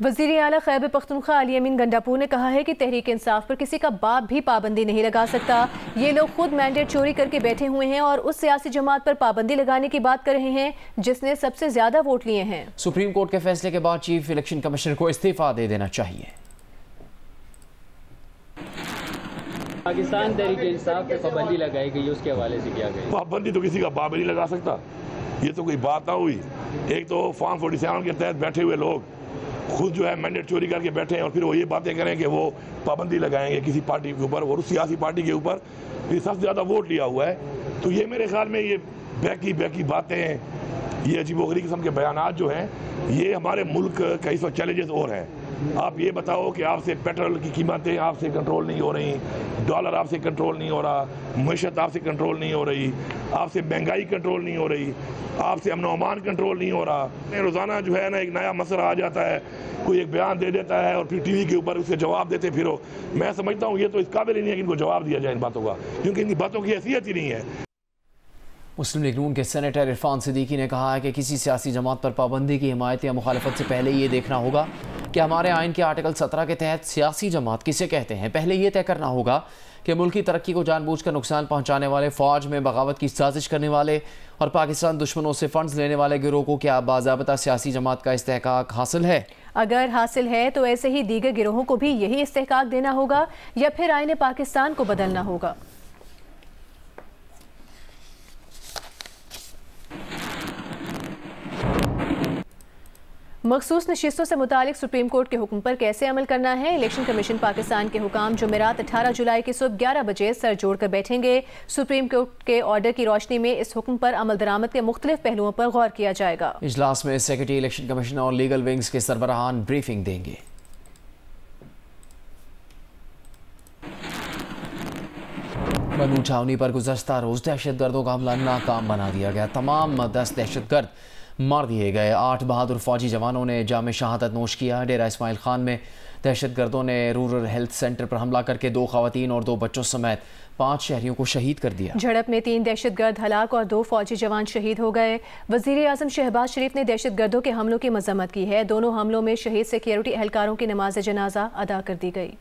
वज़ीर आला खैबर पख्तूनख्वा अली अमीन गंडापुर ने कहा है कि तहरीक इंसाफ पर किसी का बाप भी पाबंदी नहीं लगा सकता। ये लोग खुद मैंडेट चोरी करके बैठे हुए हैं और उस सियासी जमात पर पाबंदी लगाने की बात कर रहे हैं जिसने सबसे ज्यादा वोट लिए हैं। सुप्रीम कोर्ट के फैसले के बाद चीफ इलेक्शन कमिश्नर को इस्तीफा दे देना चाहिए। पाकिस्तान तहरीक इंसाफ पे पाबंदी लगाई गई, उसके हवाले से किया गया। पाबंदी तो किसी का बाप नहीं लगा सकता, ये तो कोई बात ना हुई। एक तो फॉर्म 47 के तहत बैठे हुए लोग खुद जो है मैंडेट चोरी करके बैठे हैं और फिर वो ये बातें करें कि वो पाबंदी लगाएंगे किसी पार्टी के ऊपर और उस सियासी पार्टी के ऊपर फिर सबसे ज़्यादा वोट लिया हुआ है। तो ये मेरे ख्याल में ये बैकी बातें, ये अजीबोगरीब किस्म के बयानात जो हैं, ये हमारे मुल्क का इस वक्त चैलेंजेस और हैं। आप ये बताओ कि आपसे पेट्रोल की कीमतें आपसे कंट्रोल नहीं हो रही, डॉलर आपसे कंट्रोल नहीं हो रहा, मईशत आपसे कंट्रोल नहीं हो रही, आपसे महंगाई कंट्रोल नहीं हो रही, आपसे अमन अमान कंट्रोल नहीं हो रहा। रोज़ाना जो है ना एक नया मसला आ जाता है, कोई एक बयान दे देता है और फिर टीवी के ऊपर उसके जवाब देते फिरो। मैं समझता हूँ ये तो इस काबिल ही नहीं है कि इनको जवाब दिया जाए इन बातों का, क्योंकि इन बातों की हैसियत ही नहीं है। मुस्लिम लीग नून के सेनेटर इरफान सिद्दीकी ने कहा है कि किसी सियासी जमात पर पाबंदी की हिमायत या मुखालफत से पहले ये देखना होगा कि हमारे आइन के आर्टिकल 17 के तहत सियासी जमात किसे कहते हैं। पहले ये तय करना होगा कि मुल्की तरक्की को जानबूझकर नुकसान पहुँचाने वाले, फ़ौज में बगावत की साजिश करने वाले और पाकिस्तान दुश्मनों से फंड्स लेने वाले गिरोह को क्या बाज़ाब्ता सियासी जमात का इस्तेहकाक हासिल है। अगर हासिल है तो ऐसे ही दीगर गिरोहों को भी यही इस्तेहकाक देना होगा या फिर आईने पाकिस्तान को बदलना होगा। मखसूस नशिस्तों से मुतालिक सुप्रीम कोर्ट के हुक्म पर कैसे अमल करना है। इलेक्शन कमीशन पाकिस्तान के हुकाम जुमेरात 18 जुलाई की सुबह 11 बजे सर जोड़कर बैठेंगे। सुप्रीम कोर्ट के ऑर्डर की रोशनी में इस हुक्म पर अमल दरामद के मुख्तलिफ पहलुओं पर गौर किया जाएगा। इजलास में सेक्रेटरी इलेक्शन कमीशन और लीगल विंग्स के सरबराहान ब्रीफिंग देंगे। बनू छावनी पर गुज़श्ता रोज दहशतगर्दों का हमला नाकाम बना दिया गया। तमाम 10 दहशतगर्द मार दिए गए। 8 बहादुर फौजी जवानों ने जाम शहादत नोश किया। डेरा इस्माइल खान में दहशतगर्दों ने रूरल हेल्थ सेंटर पर हमला करके 2 खवातीन और 2 बच्चों समेत 5 शहरियों को शहीद कर दिया। झड़प में 3 दहशतगर्द हलाक और 2 फौजी जवान शहीद हो गए। वज़ीर आज़म शहबाज शरीफ ने दहशतगर्दों के हमलों की मजम्मत की है। दोनों हमलों में शहीद सिक्योरिटी एहलकारों की नमाज जनाजा अदा कर दी गई।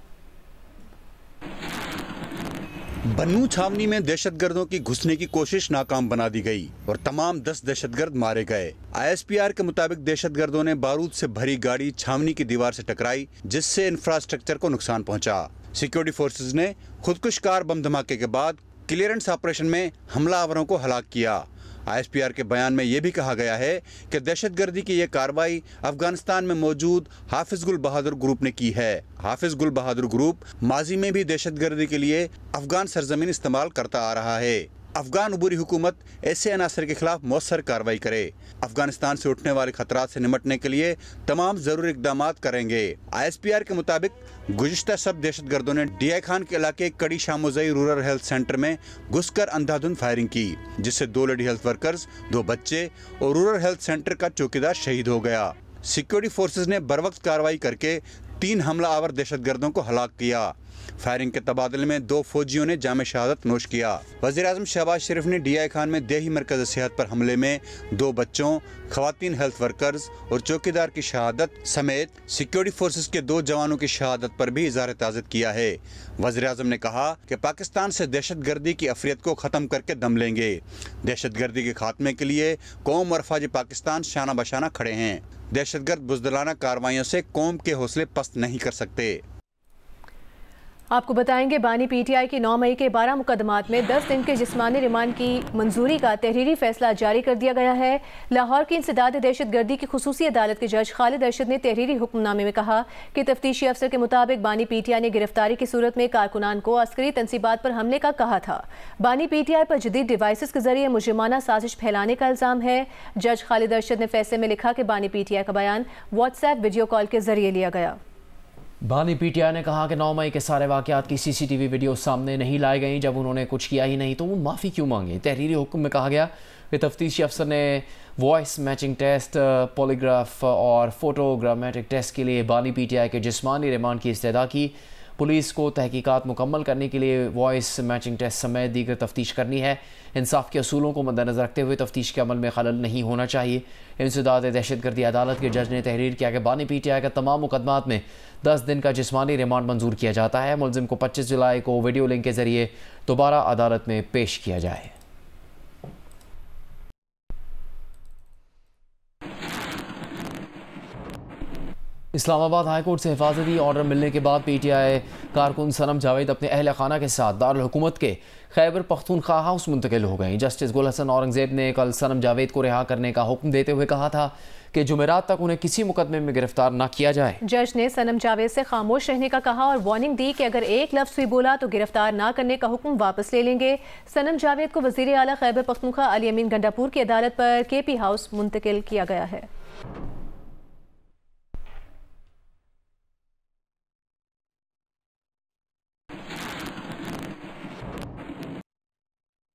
बन्नू छावनी में दहशतगर्दों की घुसने की कोशिश नाकाम बना दी गई और तमाम 10 दहशतगर्द मारे गए। ISPR के मुताबिक दहशतगर्दों ने बारूद से भरी गाड़ी छावनी की दीवार से टकराई, जिससे इंफ्रास्ट्रक्चर को नुकसान पहुंचा। सिक्योरिटी फोर्सेज ने खुदकुशकार बम धमाके के बाद क्लियरेंस ऑपरेशन में हमलावरों को हलाक किया। ISPR के बयान में यह भी कहा गया है कि दहशतगर्दी की यह कार्रवाई अफगानिस्तान में मौजूद हाफिज गुल बहादुर ग्रुप ने की है। हाफिज गुल बहादुर ग्रुप माजी में भी दहशतगर्दी के लिए अफगान सरजमीन इस्तेमाल करता आ रहा है। अफगान अबूरी हुकूमत ऐसे अनासर के खिलाफ मौसर कार्रवाई करे। अफगानिस्तान से उठने वाले खतरात से निपटने के लिए तमाम जरूरी इकदाम करेंगे। ISPR के मुताबिक गुज़िश्ता सब दहशतगर्दों ने DI खान के इलाके कड़ी शामोजई रूरल हेल्थ सेंटर में घुसकर अंधाधुंध फायरिंग की, जिससे 2 लेडी हेल्थ वर्कर्स, 2 बच्चे और रूरल हेल्थ सेंटर का चौकीदार शहीद हो गया। सिक्योरिटी फोर्सेज ने बरवक्त कार्रवाई करके 3 हमलावर दहशतगर्दों को हलाक किया। फायरिंग के तबादले में 2 फौजियों ने जाम शहादत नोश किया। वज़ीर आज़म शहबाज शरीफ ने DI खान में देही मरकज़ सेहत पर हमले में 2 बच्चों, खवातीन हेल्थ वर्कर्स और चौकीदार की शहादत समेत सिक्योरिटी फोर्सेस के 2 जवानों की शहादत पर भी इज़हार ताज़ियत किया है। वज़ीर आज़म ने कहा कि पाकिस्तान से दहशतगर्दी की अफरियत को ख़त्म करके दम लेंगे। दहशतगर्दी के खात्मे के लिए कौम और फौज पाकिस्तान शाना बशाना खड़े हैं। दहशतगर्द बुज़दिलाना कार्रवाइयों से कौम के हौसले पस्त नहीं कर सकते। आपको बताएंगे बानी PTI की 9 मई के 12 मुकदमात में 10 दिन के जिस्मानी रिमांड की मंजूरी का तहरीरी फैसला जारी कर दिया गया है। लाहौर की इंसदाद दहशतगर्दी की खुसूसी अदालत के जज खालिद अरशद ने तहरीरी हुक्मनामे में कहा कि तफ्तीशी अफसर के मुताबिक बानी PTI ने गिरफ्तारी की सूरत में कारकुनान को अस्करी तनसीबात पर हमले का कहा था। बानी PTI पर जदीद डिवाइसेस के जरिए मुजरिमाना साजिश फैलाने का इल्जाम है। जज खालिद अरशद ने फैसले में लिखा कि बानी PTI का बयान व्हाट्सएप वीडियो कॉल के जरिए लिया गया। बानी PTI ने कहा कि 9 मई के सारे वाक़यात की CCTV वीडियो सामने नहीं लाई गई। जब उन्होंने कुछ किया ही नहीं तो वो माफ़ी क्यों मांगे। तहरीरी हुक्म में कहा गया कि तफ्तीशी अफसर ने वॉइस मैचिंग टेस्ट, पॉलीग्राफ और फोटोग्रामेटिक टेस्ट के लिए बानी PTI के जिस्मानी रिमांड की इस्तदा की। पुलिस को तहकीकात मुकम्मल करने के लिए वॉइस मैचिंग टेस्ट समेत दीगर तफ्तीश करनी है। इंसाफ के असूलों को मद्देनजर रखते हुए तफ्तीश के अमल में खलल नहीं होना चाहिए। इंसदाद दहशतगर्दी अदालत के जज ने तहरीर किया कि बानी PTI का तमाम मुकदमात में 10 दिन का जिस्मानी रिमांड मंजूर किया जाता है। मुलजिम को 25 जुलाई को वीडियो लिंक के जरिए दोबारा अदालत में पेश किया जाए। इस्लामाबाद हाई कोर्ट से हिफाजती ऑर्डर मिलने के बाद PTI कारकुन सनम जावेद अपने अहल खाना के साथ दारुल हुकूमत के खैबर पख्तूनख्वा हाउस मुंतकिल हो गई। जस्टिस गुल हसन औरंगजेब ने कल सनम जावेद को रिहा करने का हुक्म देते हुए कहा था कि जुमेरात तक उन्हें किसी मुकदमे में गिरफ्तार न किया जाए। जज ने सनम जावेद से खामोश रहने का कहा और वार्निंग दी कि अगर एक लफ्ज़ भी बोला तो गिरफ्तार न करने का हुक्म वापस ले लेंगे। सनम जावेद को वज़ीर आला खैबर पख्तूनख्वा अली अमीन गंडापुर की अदालत पर KP हाउस मुंतकिल किया गया है।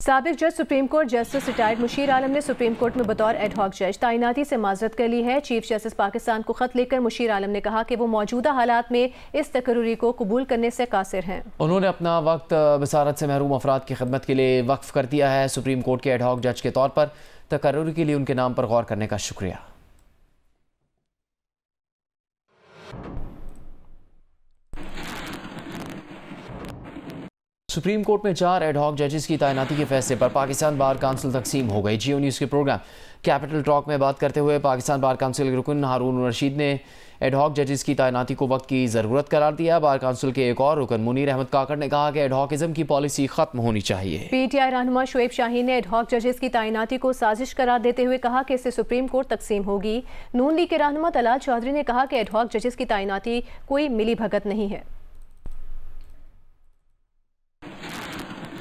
साबिक जज supreme court justice retired Mushir Alam ने सुप्रीम कोर्ट में बतौर एडहॉक जज तैनाती से माजरत कर ली है। चीफ जस्टिस पाकिस्तान को खत लिखकर मुशीर आलम ने कहा कि वो मौजूदा हालात में इस तकर्री को कबूल करने से कासिर हैं। उन्होंने अपना वक्त बसारत से महरूम अफराद की खिदमत के लिए वक्फ कर दिया है। सुप्रीम कोर्ट के एडहॉक जज के तौर पर तकर्री के लिए उनके नाम पर गौर करने का शुक्रिया। सुप्रीम कोर्ट में 4 एडहॉक जजेस की तैनाती के फैसले पर पाकिस्तान बार काउंसिल तकसीम हो गई। जियो न्यूज़ के प्रोग्राम कैपिटल टॉक में बात करते हुए पाकिस्तान बार काउंसिल के रुकन हारून रशीद ने एडहॉक जजेस की तैनाती को वक्त की ज़रूरत करार दिया। बार काउंसिल के एक और रुकन मुनीर अहमद काकड़ ने कहा कि एडहॉकिज्म की पॉलिसी खत्म होनी चाहिए। PTI रहनुमा शुएब शाहीन ने एडहॉक जजेस की तैनाती को साजिश करार देते हुए कहा कि इससे सुप्रीम कोर्ट तकसीम होगी। नून लीग के रहनुमा तलाल चौधरी ने कहा कि एडहॉक जजेस की तैनाती कोई मिली भगत नहीं है।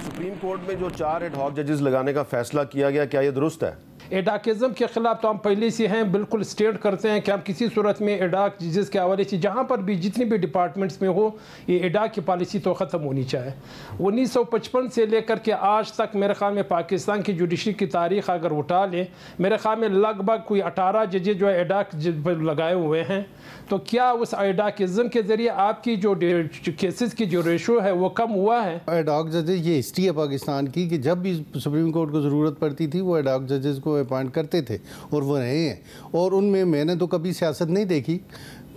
सुप्रीम कोर्ट में जो 4 एडहॉक जजेस लगाने का फैसला किया गया, क्या ये दुरुस्त है? एडाकिज्म के खिलाफ तो हम पहले से हैं, बिल्कुल स्टेट करते हैं कि हम किसी सूरत में एडाक जजेस के हवाले से जहाँ पर भी जितनी भी डिपार्टमेंट्स में हो ये एडाक की पॉलिसी तो ख़त्म होनी चाहिए। 1955 से लेकर के आज तक मेरे ख्याल में पाकिस्तान की जुडिशरी की तारीख़ अगर उठा लें, मेरे ख्याल में लगभग कोई 18 जजेस जो है एडाक लगाए हुए हैं। तो क्या उस एडाकिज्म के ज़रिए आपकी जो केसेस की जो रेशो है वो कम हुआ है? एडहॉक जजेस ये हिस्ट्री है पाकिस्तान की कि जब भी सुप्रीम कोर्ट को ज़रूरत पड़ती थी वो एडहॉक जजेस को अपॉइंट करते थे और वो रहे हैं, और उनमें मैंने तो कभी सियासत नहीं देखी।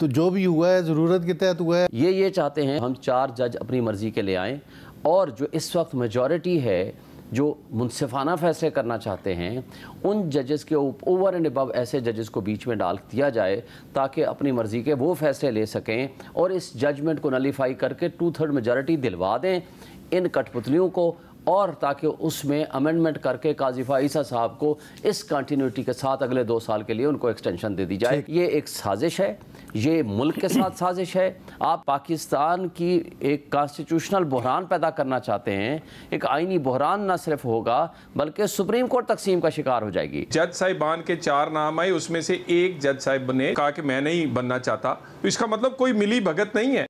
तो जो भी हुआ है ज़रूरत के तहत हुआ है। ये चाहते हैं हम 4 जज अपनी मर्ज़ी के ले आएँ, और जो इस वक्त मेजॉरिटी है जो मुनसिफाना फैसले करना चाहते हैं उन जजेस के ओवर एंड अबव ऐसे जजेस को बीच में डाल दिया जाए ताकि अपनी मर्ज़ी के वो फैसले ले सकें और इस जजमेंट को नलीफाई करके 2/3 मेजॉरिटी दिलवा दें इन कठपुतलियों को, और ताकि उसमें अमेंडमेंट करके काजी फ़ाइज़ा साहब को इस कंटिन्यूटी के साथ अगले 2 साल के लिए उनको एक्सटेंशन दे दी जाए। ये एक साजिश है, ये मुल्क के साथ साजिश है। आप पाकिस्तान की एक कॉन्स्टिट्यूशनल बहरान पैदा करना चाहते हैं। एक आइनी बहरान न सिर्फ होगा बल्कि सुप्रीम कोर्ट तकसीम का शिकार हो जाएगी। जज साहिबान के 4 नाम आए, उसमें से एक जज साहिब ने कहा कि मैं नहीं बनना चाहता, तो इसका मतलब कोई मिली भगत नहीं है।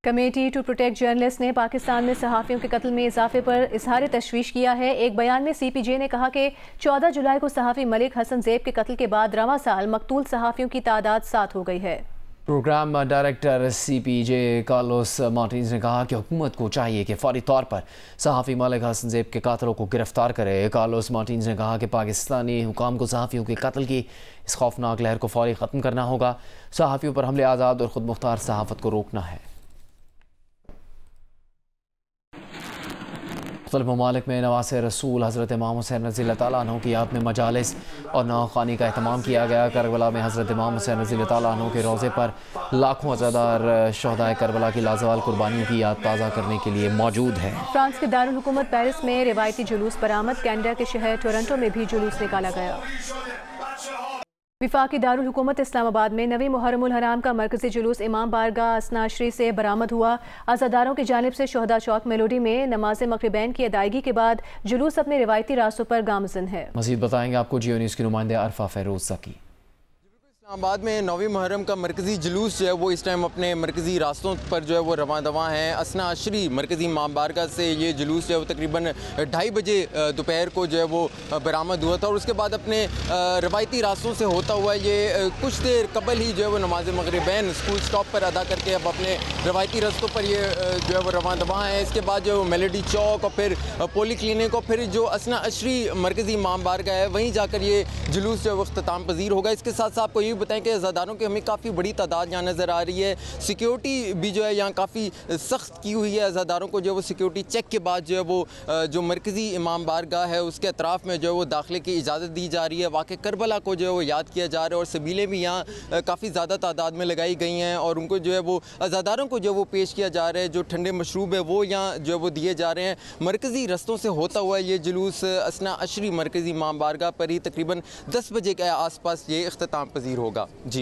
कमेटी टू प्रोटेक्ट जर्नलिस्ट ने पाकिस्तान में सहाफ़ियों के कत्ल में इजाफे पर इजहार तशवीश किया है। एक बयान में CPJ ने कहा कि 14 जुलाई को सहाफ़ी मलिक हसन ज़ेब के कत्ल के बाद रवां साल मकतूल सहाफ़ियों की तादाद 7 हो गई है। Programme director CPJ Carlos Martins ने कहा कि हुकूमत को चाहिए कि फौरी तौर पर सहाफ़ी मलिक हसन ज़ेब के कातलों को गिरफ्तार करे। कार्लोस मार्टिन्स ने कहा कि पाकिस्तानी हुकाम को सहाफ़ियों के कत्ल की इस खौफनाक लहर को फौरी ख़त्म करना होगा। सहाफ़ियों पर हमले आज़ाद और ख़ुद मुख्तार सहाफ़त को रोकना है। मुख्तलिफ ममालिक में नवासे रसूल हज़रत इमाम हुसैन रज़ी अल्लाह तआला अन्हु की याद में मजालिस और नवाख़्वानी का एहतमाम किया गया। करबला में हज़रत इमाम हुसैन रज़ी अल्लाह तआला अन्हु के रोज़े पर लाखों अज़ादार शहदाए करबला की लाजवाल कुर्बानियों की याद ताज़ा करने के लिए मौजूद है। फ्रांस के दारुल हुकूमत पेरिस में रिवायती जुलूस बरामद। कनाडा के शहर टोरंटो में भी जुलूस निकाला गया। विफाकी दारुल हुकूमत इस्लामाबाद में नवी मुहर्रमुल हराम का मरकजी जुलूस इमाम बारगाह असनाशरी से बरामद हुआ। अज़ादारों की जानिब से शोहदा चौक मेलोडी में नमाज मग़रिबैन की अदायगी के बाद जुलूस अपने रिवायती रास्तों पर गामज़न है। मज़ीद बताएंगे आपको जियो न्यूज़ की नुमाइंदे अरफा फ़ैरोज़ ज़की। इस्लामाबाद में 9वीं मुहर्रम का मरकज़ी जुलूस जो है वो इस टाइम अपने मरकज़ी रास्तों पर जो है वो रवां दवा हैं। असना अशरी मरकज़ी इमाम बारगाह से ये जुलूस जो है वो तकरीबन 2:30 बजे दोपहर को जो है वो बरामद हुआ था और उसके बाद अपने रवायती रास्तों से होता हुआ ये कुछ देर कबल ही जो है वो नमाज मगरिबैन स्कूल स्टॉप पर अदा करके अब अपने रवायती रास्तों पर ये जो है वो रवां दवा हैं। इसके बाद जो मेलोडी चौक और फिर पोली क्लिनिक और फिर जो असना अशरी मरकज़ी इमाम बारगाह है वहीं जाकर ये जुलूस जो है वो इख्तिताम पजीर होगा। इसके साथ साथ आपको ये बताएं कि अज़ादारों की हमें काफ़ी बड़ी तादाद यहाँ नज़र आ रही है। सिक्योरिटी भी जो है यहाँ काफ़ी सख्त की हुई है। अज़ादारों को जो है वो सिक्योरिटी चेक के बाद जो है वो जो मरकज़ी इमाम बारगाह है उसके अतराफ़ में जो है वो दाखिले की इजाज़त दी जा रही है। वाक़े करबला को जो है वो याद किया जा रहा है और सबीलें भी यहाँ काफ़ी ज़्यादा तादाद में लगाई गई हैं और उनको जो है वो अज़ादारों को जो है वो पेश किया जा रहा है। जो ठंडे मशरूब है वो यहाँ जो है वो दिए जा रहे हैं। मरकज़ी रस्तों से होता हुआ ये जुलूस असना अशरी मरकज़ी इमाम बारगाह पर ही तकरीबन 10 बजे के आसपास ये इख्तिताम पजीर होगा। जी,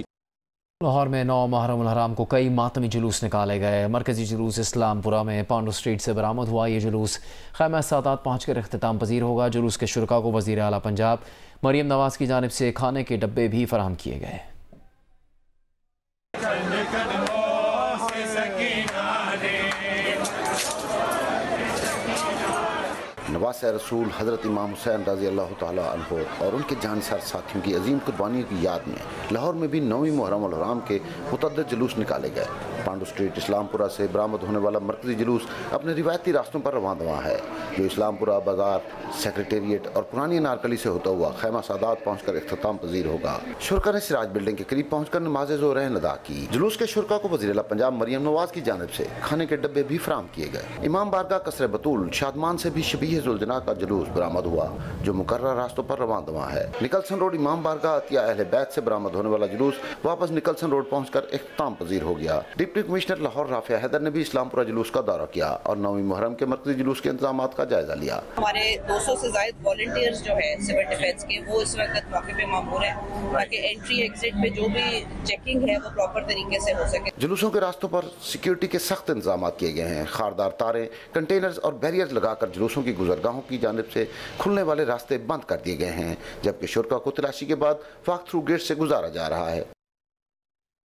लाहौर में 9 मुहर्रम उल हराम को कई मातमी जुलूस निकाले गए। मरकज़ी जुलूस इस्लामपुरा में पांडू स्ट्रीट से बरामद हुआ। ये जुलूस खैमा सादात पहुँचकर इख्तिताम पजीर होगा। जुलूस के शुरका को वज़ीर आला पंजाब मरीम नवाज़ की जानिब से खाने के डब्बे भी फराहम किए गए। नवाज़ रसूल हज़रत इमाम हुसैन रज़ी अल्लाह तआला अन्हु और उनके जानसार साथियों की अजीम कुर्बानियों की याद में लाहौर में भी 9वीं मुहर्रम उल हराम के मुतअद्दिद जुलूस निकाले गए। पांडू स्ट्रीट इस्लामपुरा से बरामद होने वाला मरकज़ी जुलूस अपने रिवायती रास्तों पर रवां दवा है, जो इस्लामपुरा बाजार, सेक्रेटेरिएट और पुरानी अनारकली से होता हुआ खैमा सादात पहुँच कर इख्तिताम पजीर होगा। शुरका ने सिराज बिल्डिंग के करीब पहुँच कर नमाज़ ज़ोहरैन अदा की। जुलूस के शुरका को वज़ीर आला पंजाब मरीम नवाज़ की जानिब से खाने के डब्बे भी फराहम किए गए। इमाम बारगाह कसर बतूल शादमान से भी शबीह जुलजना का जुलूस बरामद हुआ, जो मुकर्रर रास्तों पर रवां दवा है। निकलसन रोड इमाम बारगाह अतिया अहले बैत से बरामद होने वाला जुलूस वापस निकलसन रोड पहुंचकर इख्तिताम पजीर हो गया। डिप्टी कमिश्नर लाहौर राफिया हैदर ने भी इस्लामपुरा जुलूस का दौरा किया और 9वीं मुहर्रम के मरकज़ी जुलूस के इंतजामात का जायजा लिया। हमारे 200 से ज़ायद वॉलंटियर्स जो है सिविल डिफेंस के वो इस वक्त मौके पे मामूर है ताकि एंट्री एग्जिट पे जो भी चेकिंग है वो प्रॉपर तरीके से हो सके। जुलूसों के रास्तों पर सिक्योरिटी के सख्त इंतजाम किए गए हैं। खारदार तारे, कंटेनर्स और बैरियर लगाकर जुलूसों की गुजरगाहों की जानिब से खुलने वाले रास्ते बंद कर दिए गए हैं, जबकि शुरका को तलाशी के बाद वॉक थ्रू गेट से गुजारा जा रहा है।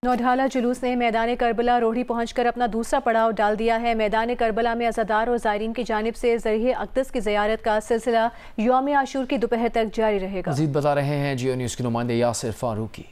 नौढाला जुलूस ने मैदान करबला रोहड़ी पहुंचकर अपना दूसरा पड़ाव डाल दिया है। मैदान करबला में अज़ादार और ज़ायरीन की जानिब से ज़रिए अक़दस की ज़ियारत का सिलसिला यौम आशूर की दोपहर तक जारी रहेगा। मज़ीद बता रहे हैं जियो न्यूज़ के नुमाइंदे यासिर फारूकी।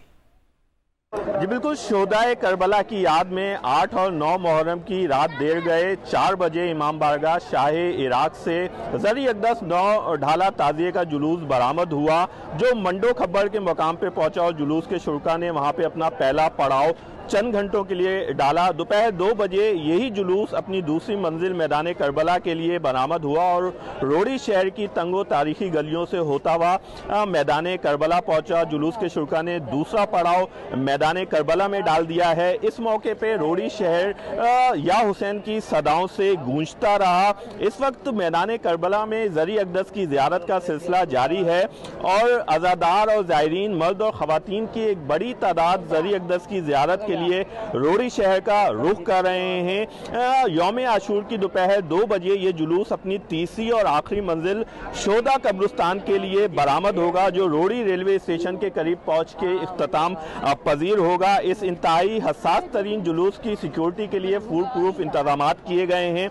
जी बिल्कुल, शोहदाए करबला की याद में 8 और 9 मुहर्रम की रात देर गए 4 बजे इमाम बारगाह शाह इराक से ज़री अक़दस नौढाला ताज़िये का जुलूस बरामद हुआ, जो मंडो खब्बर के मकाम पे पहुंचा और जुलूस के शुरका ने वहां पे अपना पहला पड़ाव चंद घंटों के लिए डाला। दोपहर 2 बजे यही जुलूस अपनी दूसरी मंजिल मैदान करबला के लिए बरामद हुआ और रोड़ी शहर की तंगो तारीखी गलियों से होता हुआ मैदान करबला पहुंचा। जुलूस के शुरका ने दूसरा पड़ाव मैदान करबला में डाल दिया है। इस मौके पे रोड़ी शहर या हुसैन की सदाओं से गूंजता रहा। इस वक्त मैदान करबला में ज़री अक़दस की ज़ियारत का सिलसिला जारी है और अज़ादार और ज़ायरीन मर्द और ख़वातीन की एक बड़ी तादाद ज़री अक़दस की ज़ियारत के लिए रोड़ी शहर का रुख कर रहे हैं। यौम आशूर की दोपहर 2 बजे ये जुलूस अपनी तीसरी और आखिरी मंजिल शोदा कब्रिस्तान के लिए बरामद होगा, जो रोड़ी रेलवे स्टेशन के करीब पहुंच के इख्तिताम पजीर होगा। इस इंतहाई हसास तरीन जुलूस की सिक्योरिटी के लिए फूल प्रूफ इंतजाम किए गए हैं,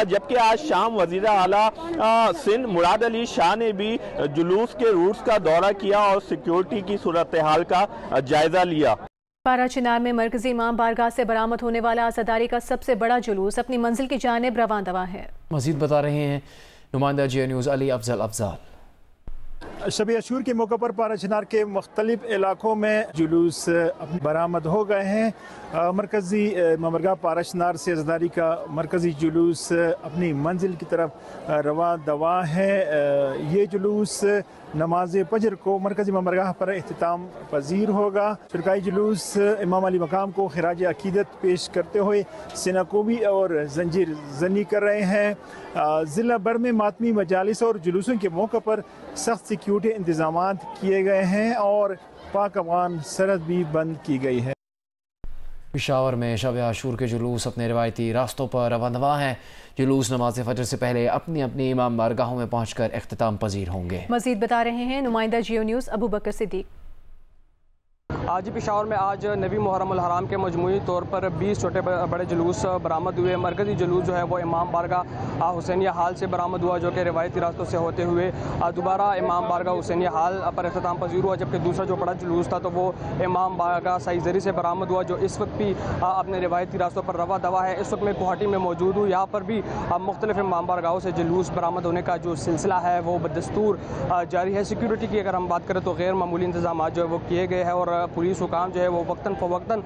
जबकि आज शाम वज़ीर आला सिंध मुराद अली शाह ने भी जुलूस के रूट्स का दौरा किया और सिक्योरिटी की सूरत हाल का जायजा लिया। पारा चिनार में मरकजी इमाम बारगाह से बरामद होने वाला आज़ादारी का सबसे बड़ा जुलूस अपनी मंजिल की जानिब रवां दवा है। मज़ीद बता रहे हैं नुमाइंदा जियो न्यूज़ अली अफजल। शब आशूर के मौके पर पारा चिनार के मुख्तलिफ इलाकों में जुलूस बरामद हो गए हैं। मरकज़ी इमाम बारगाह पारा चिनार से आज़ादारी का मरकज़ी जुलूस अपनी मंजिल की तरफ रवां दवा है। ये जुलूस नमाज फजर को मरकज़ी इमाम बारगाह पर इख्तिताम पजीर होगा। शुरकाई जुलूस इमाम अली मकाम को खिराज अकीदत पेश करते हुए सिनाकोबी और जंजीर जनी कर रहे हैं। ज़िला भर में मातमी मजालिस और जुलूसों के मौके पर सख्त सिक्योरिटी इंतजाम किए गए हैं और पाक अफगान सरहद भी बंद की गई है। पेशावर में शब आशूर के जुलूस अपने रिवायती रास्तों पर रवानवा हैं। जुलूस नमाज फजर से पहले अपनी अपनी इमाम बारगाहों में पहुंचकर इख्तिताम पजीर होंगे। मजीद बता रहे हैं नुमाइंदा जियो न्यूज़ अबू बकर सिद्दीक। जी पेशावर में आज नबी मुहर्रम अल हराम के मजमूई तौर पर 20 छोटे बड़े जुलूस बरामद हुए। मरकज़ी जुलूस जो है वो इमाम बारगाह हुसैनिया हाल से बरामद हुआ, जो कि रिवायती रास्तों से होते हुए दोबारा इमाम बारगाह हुसैनिया हाल पर अख्ताम पजीर हुआ। जबकि दूसरा जो बड़ा जुलूस था तो वो इमाम बारगाह साइजरी से बरामद हुआ, जो इस वक्त भी अपने रिवायती रास्तों पर रवा दवा है। इस वक्त मैं गुवाहाटी में मौजूद हूँ। यहाँ पर भी मुख्तलिफ इमाम बारगाहों से जुलूस बरामद होने का जो सिलसिला है वो बदस्तूर जारी है। सिक्योरिटी की अगर हम बात करें तो गैर मामूली इंतजाम जो है वो किए गए हैं और पुलिस हुकाम जो है वो वक्तन फ़वक्तन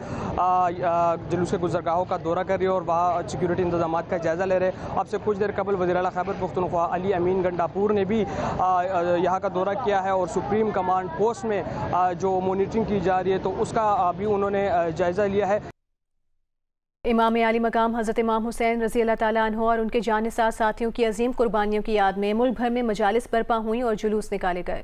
जुलूस के गुज़रगाहों का दौरा कर रही है और वहाँ सिक्योरिटी इंतजाम का जायज़ा ले रहे हैं। अब से कुछ देर कबल वज़ीर आला खैबर पख्तूनख्वा अली अमीन गंडापुर ने भी यहाँ का दौरा किया है और सुप्रीम कमांड पोस्ट में जो मॉनिटरिंग की जा रही है तो उसका भी उन्होंने जायज़ा लिया है। इमाम आली मकाम हज़रत इमाम हुसैन रज़ी अल्लाह ताला अन्हु और उनके जानिसार साथियों की अजीम कुर्बानियों की याद में मुल्क भर में मजालिस बर्पा हुई और जुलूस निकाले गए।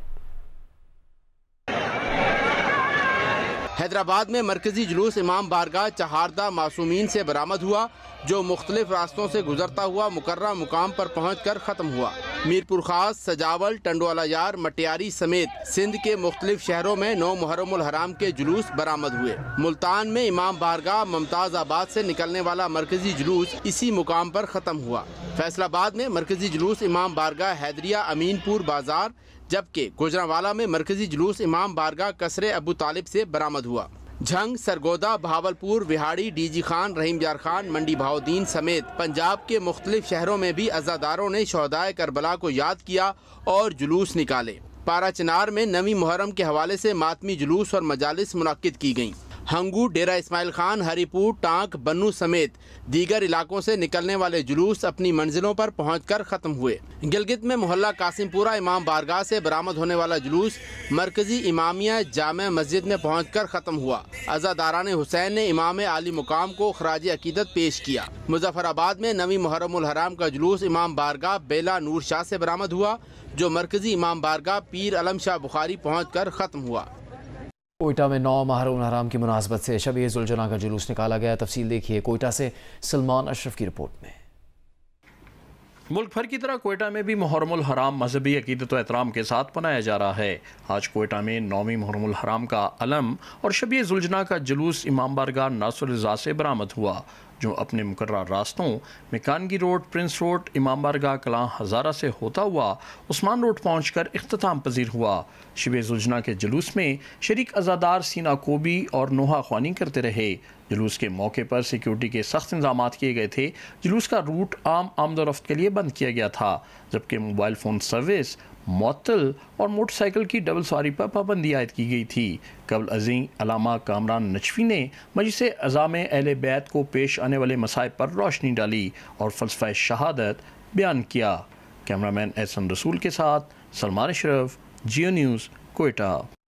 हैदराबाद में मरकजी जुलूस इमाम बारगाह चहारदा मासूमीन से बरामद हुआ, जो मुख्तलिफ रास्तों से गुजरता हुआ मुकर्रर मुकाम पर पहुँच कर ख़त्म हुआ। मीरपुर खास, सजावल, टंडवाला यार, मटियारी समेत सिंध के मुख्तलिफ शहरों में 9 मुहर्रम उल हराम के जुलूस बरामद हुए। मुल्तान में इमाम बारगाह मुमताज़ आबाद से निकलने वाला मरकजी जुलूस इसी मुकाम पर ख़त्म हुआ। फैसलाबाद में मरकजी जुलूस इमाम बारगाह हैदरिया अमीनपुर बाजार, जबकि गुजरांवाला में मरकजी जुलूस इमाम बारगाह कसरे अबू तालिब से बरामद हुआ। झंग, सरगोदा, भावलपुर, विहाड़ी, डीजी खान, रहीम यार खान, मंडी भाउद्दीन समेत पंजाब के मुख्तलिफ शहरों में भी अज़ादारों ने शहदाए करबला को याद किया और जुलूस निकाले। पारा चिनार में नवी मुहर्रम के हवाले से मातमी जुलूस और मजालिस मुनक्किद की गईं। हंगू, डेरा इस्माइल खान, हरीपुर, टांक, बन्नू समेत दीगर इलाकों से निकलने वाले जुलूस अपनी मंजिलों पर पहुंचकर ख़त्म हुए। गिलगित में मोहल्ला कासिमपुरा इमाम बारगाह से बरामद होने वाला जुलूस मरकजी इमामिया जामे मस्जिद में पहुंचकर ख़त्म हुआ। अज़ादारान हुसैन ने इमाम आली मुकाम को खराज अकीदत पेश किया। मुजफ्फराबाद में नवी मुहर्रम उल हराम का जुलूस इमाम बारगाह बेला नूर शाह से बरामद हुआ, जो मरकजी इमाम बारगाह पीर अलम शाह बुखारी पहुंचकर ख़त्म हुआ। कोयटा में 9 मुहर्रम हाराम की मुनासबत से शब-ए ज़ुलजना का जुलूस निकाला गया। तफसील देखिए कोयटा से सलमान अशरफ की रिपोर्ट में। मुल्क भर की तरह कोयटा में भी मुहर्रम हराम मजहबी अकीदत व एहतराम के साथ मनाया जा रहा है। आज कोयटा में 9वीं मुहर्रम हराम का अलम और शब-ए ज़ुलजना का जुलूस इमाम बारगाह नासिर रज़ा से बरामद हुआ, जो अपने मुकर्रर रास्तों मिकानगी रोड, प्रिंस रोड, इमाम बारगाह कलां हज़ारा से होता हुआ उस्मान रोड पहुंचकर इख्तिताम पजीर हुआ। शब-ए ज़ुलजना के जुलूस में शरीक अज़ादार सीना कोबी और नोहा ख्वानी करते रहे। जुलूस के मौके पर सिक्योरिटी के सख्त इंतजाम किए गए थे। जुलूस का रूट आम आमदोरफ्त के लिए बंद किया गया था, जबकि मोबाइल फ़ोन सर्विस मुअत्तल और मोटरसाइकिल की डबल सवारी पर पाबंदी आयद की गई थी। कबल अज़ीं अलामा कामरान नचवी ने मजलिस अज़ाम अहले बैत को पेश आने वाले मसाइब पर रोशनी डाली और फ़लसफ़ा शहादत बयान किया। कैमरामैन एहसन रसूल के साथ सलमान अशरफ, जियो न्यूज़, कोयटा।